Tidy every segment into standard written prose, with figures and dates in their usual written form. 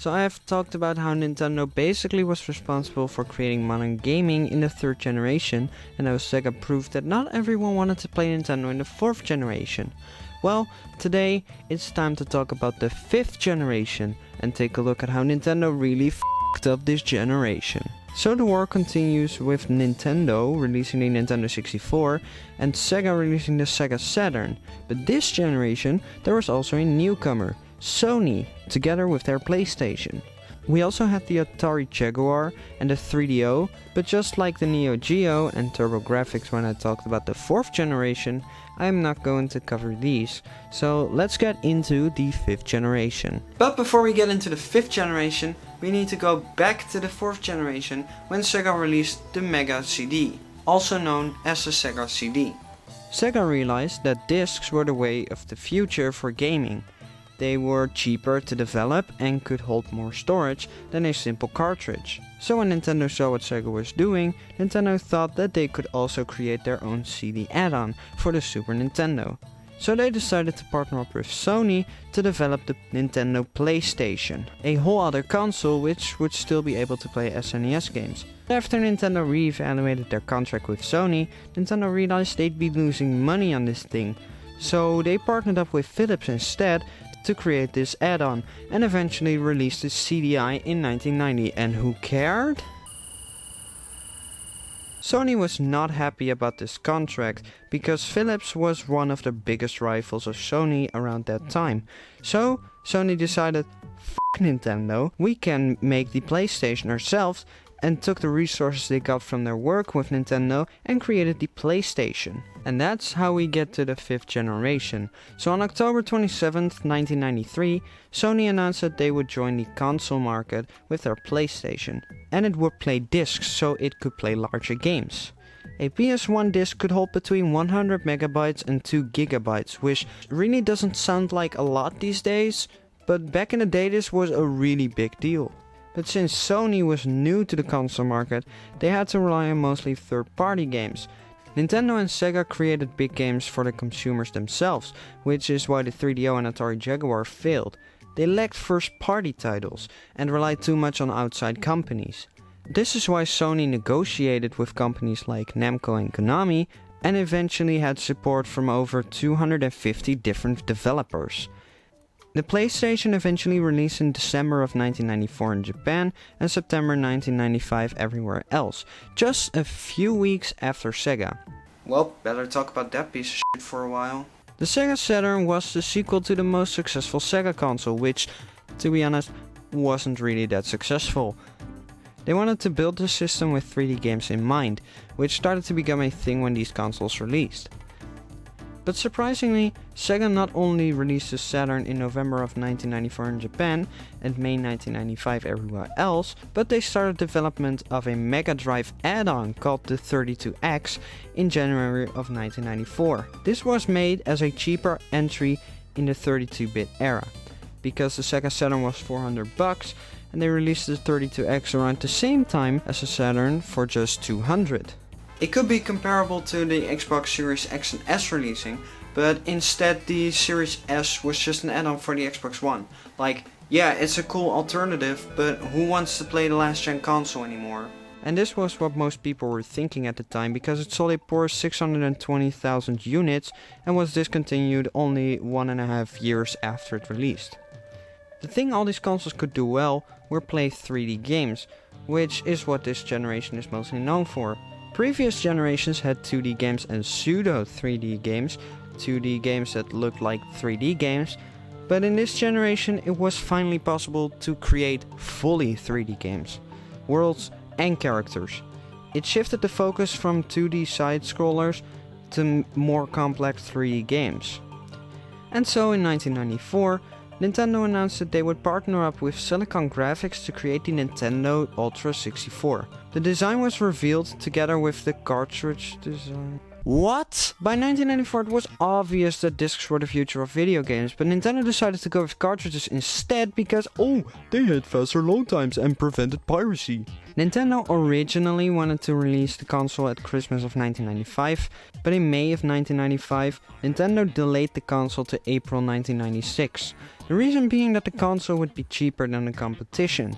So I have talked about how Nintendo basically was responsible for creating modern gaming in the 3rd generation, and how Sega proved that not everyone wanted to play Nintendo in the 4th generation. Well, today it's time to talk about the 5th generation and take a look at how Nintendo really f***ed up this generation. So the war continues with Nintendo releasing the Nintendo 64 and Sega releasing the Sega Saturn. But this generation there was also a newcomer, Sony, together with their PlayStation. We also had the Atari Jaguar and the 3DO, but just like the Neo Geo and TurboGrafx when I talked about the 4th generation, I am not going to cover these. So let's get into the 5th generation. But before we get into the 5th generation, we need to go back to the 4th generation when Sega released the Mega CD, also known as the Sega CD. Sega realized that discs were the way of the future for gaming. They were cheaper to develop and could hold more storage than a simple cartridge. So when Nintendo saw what Sega was doing, Nintendo thought that they could also create their own CD add-on for the Super Nintendo. So they decided to partner up with Sony to develop the Nintendo PlayStation, a whole other console which would still be able to play SNES games. After Nintendo re-evaluated their contract with Sony, Nintendo realized they'd be losing money on this thing. So they partnered up with Philips instead to create this add-on and eventually released the CDI in 1990. And who cared? Sony was not happy about this contract because Philips was one of the biggest rivals of Sony around that time. So Sony decided, F Nintendo, we can make the PlayStation ourselves, and took the resources they got from their work with Nintendo and created the PlayStation. And that's how we get to the 5th generation. So on October 27th, 1993, Sony announced that they would join the console market with their PlayStation. And it would play discs, so it could play larger games. A PS1 disc could hold between 100 megabytes and 2 gigabytes, which really doesn't sound like a lot these days, but back in the day this was a really big deal. But since Sony was new to the console market, they had to rely on mostly third-party games. Nintendo and Sega created big games for the consumers themselves, which is why the 3DO and Atari Jaguar failed. They lacked first-party titles and relied too much on outside companies. This is why Sony negotiated with companies like Namco and Konami and eventually had support from over 250 different developers. The PlayStation eventually released in December of 1994 in Japan and September 1995 everywhere else, just a few weeks after Sega. Well, better talk about that piece of shit for a while. The Sega Saturn was the sequel to the most successful Sega console, which, to be honest, wasn't really that successful. They wanted to build the system with 3D games in mind, which started to become a thing when these consoles released. But surprisingly, Sega not only released the Saturn in November of 1994 in Japan and May 1995 everywhere else, but they started development of a Mega Drive add-on called the 32X in January of 1994. This was made as a cheaper entry in the 32-bit era, because the Sega Saturn was $400 and they released the 32X around the same time as the Saturn for just $200. It could be comparable to the Xbox Series X and S releasing, but instead the Series S was just an add-on for the Xbox One. Like, yeah, it's a cool alternative, but who wants to play the last gen console anymore? And this was what most people were thinking at the time, because it sold a poor 620,000 units and was discontinued only 1.5 years after it released. The thing all these consoles could do well were play 3D games, which is what this generation is mostly known for. Previous generations had 2D games and pseudo 3D games, 2D games that looked like 3D games, but in this generation it was finally possible to create fully 3D games, worlds and characters. It shifted the focus from 2D side-scrollers to more complex 3D games. And so in 1994, Nintendo announced that they would partner up with Silicon Graphics to create the Nintendo Ultra 64. The design was revealed together with the cartridge design. What? By 1994 it was obvious that discs were the future of video games, but Nintendo decided to go with cartridges instead because, oh, they had faster load times and prevented piracy. Nintendo originally wanted to release the console at Christmas of 1995, but in May of 1995, Nintendo delayed the console to April 1996. The reason being that the console would be cheaper than the competition.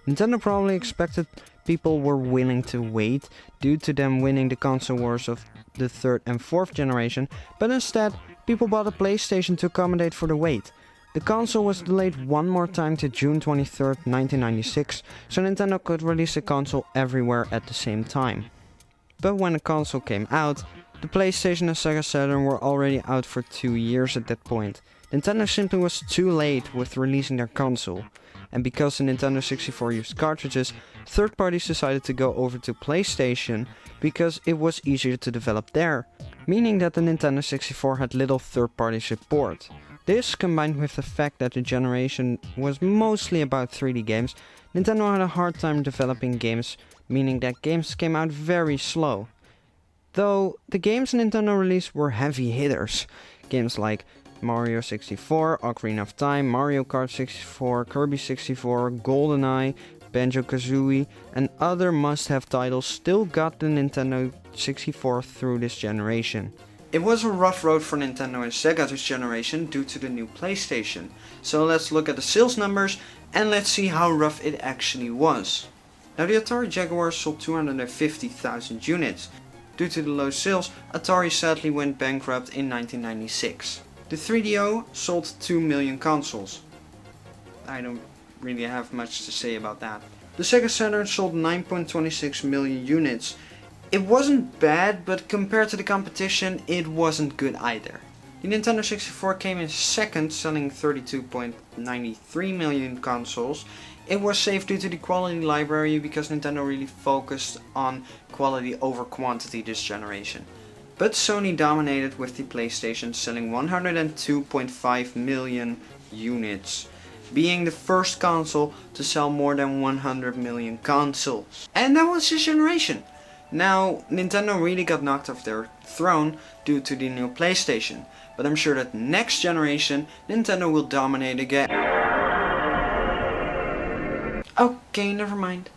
Nintendo probably expected people were willing to wait due to them winning the console wars of the 3rd and 4th generation, but instead people bought a PlayStation to accommodate for the wait. The console was delayed one more time to June 23rd, 1996, so Nintendo could release the console everywhere at the same time. But when the console came out, the PlayStation and Sega Saturn were already out for 2 years at that point. Nintendo simply was too late with releasing their console. And because the Nintendo 64 used cartridges, third parties decided to go over to PlayStation because it was easier to develop there, meaning that the Nintendo 64 had little third-party support. This, combined with the fact that the generation was mostly about 3D games, Nintendo had a hard time developing games, meaning that games came out very slow. Though the games Nintendo released were heavy hitters, games like Mario 64, Ocarina of Time, Mario Kart 64, Kirby 64, GoldenEye, Banjo-Kazooie, and other must-have titles still got the Nintendo 64 through this generation. It was a rough road for Nintendo and Sega this generation due to the new PlayStation, so let's look at the sales numbers and let's see how rough it actually was. Now the Atari Jaguar sold 250,000 units. Due to the low sales, Atari sadly went bankrupt in 1996. The 3DO sold 2 million consoles. I don't really have much to say about that. The Sega Saturn sold 9.26 million units. It wasn't bad, but compared to the competition, it wasn't good either. The Nintendo 64 came in second, selling 32.93 million consoles. It was safe due to the quality library because Nintendo really focused on quality over quantity this generation. But Sony dominated with the PlayStation, selling 102.5 million units, being the first console to sell more than 100 million consoles. And that was this generation. Now, Nintendo really got knocked off their throne due to the new PlayStation, but I'm sure that next generation, Nintendo will dominate again. Okay, never mind.